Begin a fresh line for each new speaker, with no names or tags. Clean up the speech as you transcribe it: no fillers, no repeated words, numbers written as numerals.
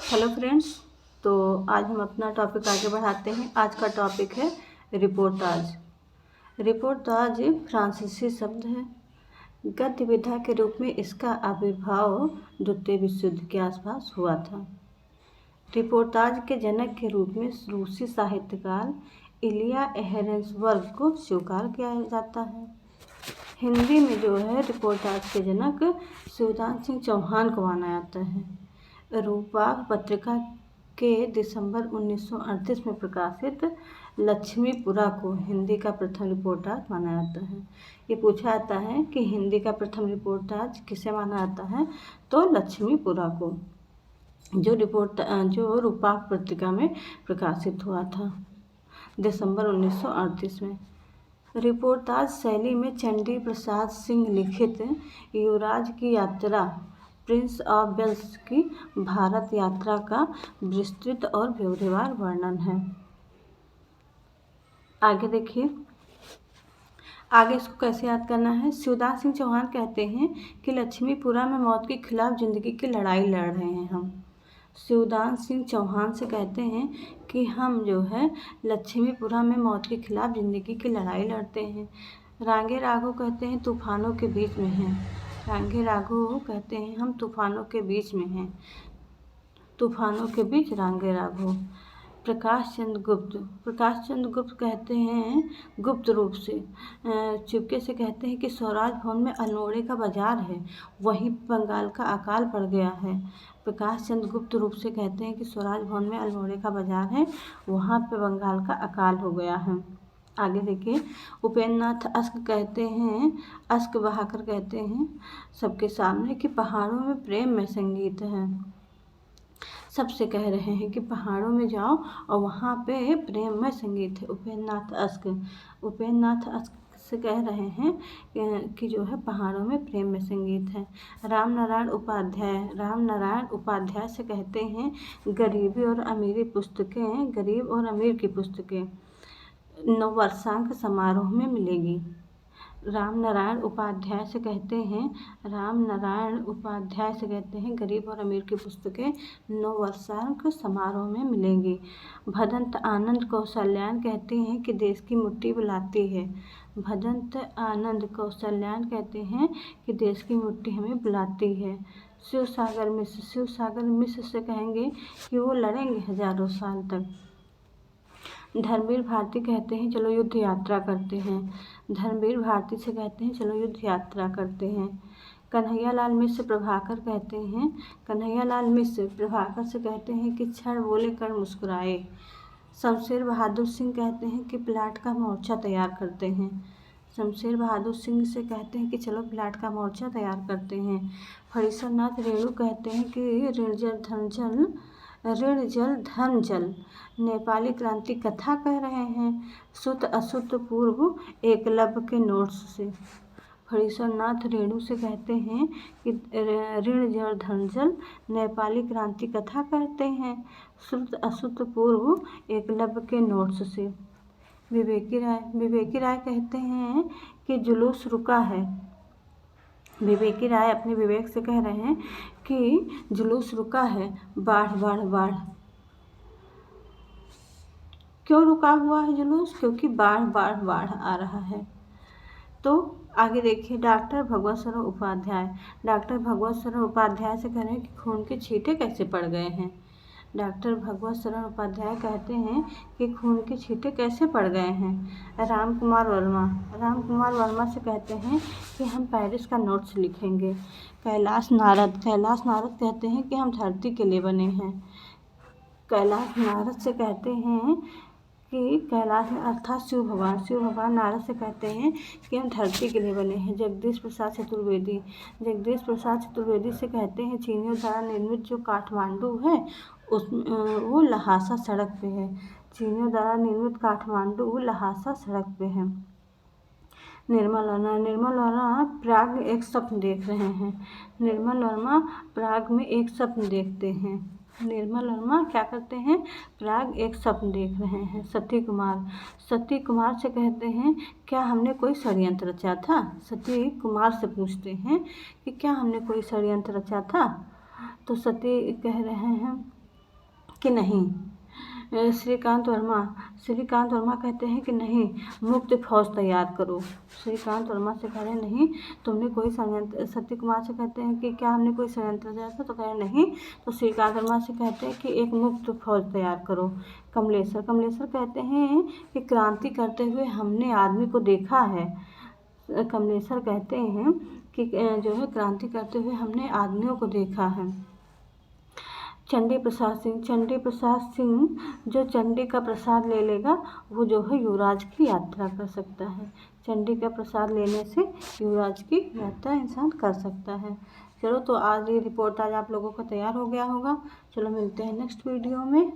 Hello friends. तो आज हम अपना टॉपिक आगे बढ़ाते हैं। आज का टॉपिक है रिपोर्टाज। रिपोर्टाज फ्रांसीसी शब्द है। गद्य विधा के रूप में इसका आविर्भाव द्वितीय विश्व युद्ध के आसपास हुआ था। रिपोर्टाज के जनक के रूप में रूसी साहित्यकार इलिया एहरेंसबर्ग को स्वीकार किया जाता है। हिंदी में जो है रिपोर्टाज के जनक शिवदान सिंह चौहान को माना जाता है। रूपा पत्रिका के दिसंबर 1938 में प्रकाशित लक्ष्मीपुरा को हिंदी का प्रथम रिपोर्टाज माना जाता है। ये पूछा जाता है कि हिंदी का प्रथम रिपोर्टाज किसे माना जाता है, तो लक्ष्मीपुरा को, जो रूपा पत्रिका में प्रकाशित हुआ था दिसंबर 1938 में। रिपोर्टाज शैली में चंडी प्रसाद सिंह लिखित युवराज की यात्रा, प्रिंस ऑफ वेल्स की भारत यात्रा का विस्तृत और ब्यौरेवार वर्णन है। आगे देखिए, आगे इसको कैसे याद करना है। शिवदान सिंह चौहान कहते हैं कि लक्ष्मीपुरा में मौत के खिलाफ जिंदगी की लड़ाई लड़ रहे हैं हम। शिवदान सिंह चौहान से कहते हैं कि हम जो है लक्ष्मीपुरा में मौत के खिलाफ जिंदगी की लड़ाई लड़ते हैं। रांगे राघव कहते हैं तूफानों के बीच में हैं। रांगे राघव कहते हैं हम तूफानों के बीच में हैं। तूफानों के बीच रांगे राघव। प्रकाश चंद्र गुप्त कहते हैं गुप्त रूप से चुपके से कहते हैं कि स्वराज भवन में अल्मोड़े का बाजार है, वहीं बंगाल का अकाल पड़ गया है। प्रकाश चंद्र गुप्त रूप से कहते हैं कि स्वराज भवन में अल्मोड़े का बाजार है, वहाँ पे बंगाल का अकाल हो गया है। आगे देखिए, उपेंद्र नाथ अश्क कहते हैं, अश्क बहाकर कहते हैं सबके सामने कि पहाड़ों में प्रेम में संगीत है। सबसे कह रहे हैं कि पहाड़ों में जाओ और वहाँ पे प्रेम में संगीत है। उपेंद्र नाथ अश्क से कह रहे हैं कि जो है पहाड़ों में प्रेम में संगीत है। राम नारायण उपाध्याय से कहते हैं गरीब और अमीर की पुस्तकें नववर्षांक समारोह में मिलेगी। राम नारायण उपाध्याय से कहते हैं गरीब और अमीर की पुस्तकें नववर्षांक समारोह में मिलेंगी। भदंत आनंद कौशल्यान कहते हैं कि देश की मिट्टी बुलाती है। भदंत आनंद कौशल्यान कहते हैं कि देश की मिट्टी हमें बुलाती है। शिव सागर मिश्र से कहेंगे कि वो लड़ेंगे हजारों साल तक। धर्मवीर भारती कहते हैं चलो युद्ध यात्रा करते हैं। धर्मवीर भारती से कहते हैं चलो युद्ध यात्रा करते हैं। कन्हैयालाल मिश्र प्रभाकर से कहते हैं कि क्षण बोले कर मुस्कुराए। शमशेर बहादुर सिंह कहते हैं कि प्लाट का मोर्चा तैयार करते हैं। शमशेर बहादुर सिंह से कहते हैं कि चलो प्लाट का मोर्चा तैयार करते हैं। फणीश्वर नाथ रेणु कहते हैं कि ऋण जल धन जल नेपाली क्रांति कथा कह रहे हैं सुत असुत पूर्व एकलव्य के नोट्स से। फणीश्वर नाथ रेणु से कहते हैं कि ऋण जल धन जल नेपाली क्रांति कथा कहते हैं सुत असुत पूर्व एकलव्य के नोट्स से। विवेकी राय कहते हैं कि जुलूस रुका है। विवेकी राय अपने विवेक से कह रहे हैं कि जुलूस रुका है, बाढ़। क्यों रुका हुआ है जुलूस? क्योंकि बाढ़ आ रहा है। तो आगे देखिए, डॉक्टर भगवत सरन उपाध्याय से कह रहे हैं कि खून के छींटे कैसे पड़ गए हैं। डॉक्टर भगवत सरन उपाध्याय कहते हैं कि खून के छींटे कैसे पड़ गए हैं। राम कुमार वर्मा से कहते हैं कि हम पेरिस का नोट्स लिखेंगे। कैलाश नारद कहते हैं कि हम धरती के लिए बने हैं। कैलाश नारद से कहते हैं कि अर्थात शिव भगवान नारद से कहते हैं कि हम धरती के लिए बने हैं। जगदीश प्रसाद चतुर्वेदी से कहते हैं चीनियों द्वारा निर्मित जो काठमांडू है वो लहासा सड़क पे है। चीनियों द्वारा निर्मित काठमांडू लहासा सड़क पे है। निर्मल वर्मा प्राग में एक स्वप्न देख रहे हैं। निर्मल वर्मा प्राग में एक स्वप्न देखते हैं। निर्मल वर्मा क्या करते हैं? प्राग एक स्वप्न देख रहे हैं। सती कुमार से कहते हैं क्या हमने कोई षड्यंत्र रचा था? सती कुमार से पूछते हैं कि क्या हमने कोई षड्यंत्र रचा था? तो सती कह रहे हैं कि नहीं। श्रीकांत वर्मा कहते हैं कि नहीं, मुक्त फौज तैयार करो। श्रीकांत वर्मा से कह रहे हैं नहीं, तुमने कोई षड्यंत्र। सत्य कुमार से कहते हैं कि क्या हमने कोई षड्यंत्र किया था, तो कह रहे हैं नहीं। तो श्रीकांत वर्मा से कहते हैं कि एक मुक्त फौज तैयार करो। कमलेश्वर कहते हैं कि क्रांति करते हुए हमने आदमी को देखा है। कमलेश्वर कहते हैं कि जो है क्रांति करते हुए हमने आदमियों को देखा है। चंडी प्रसाद सिंह जो चंडी का प्रसाद ले लेगा वो जो है युवराज की यात्रा कर सकता है। चंडी का प्रसाद लेने से युवराज की यात्रा इंसान कर सकता है। चलो, तो आज ये रिपोर्ट आज आप लोगों का तैयार हो गया होगा। चलो, मिलते हैं नेक्स्ट वीडियो में।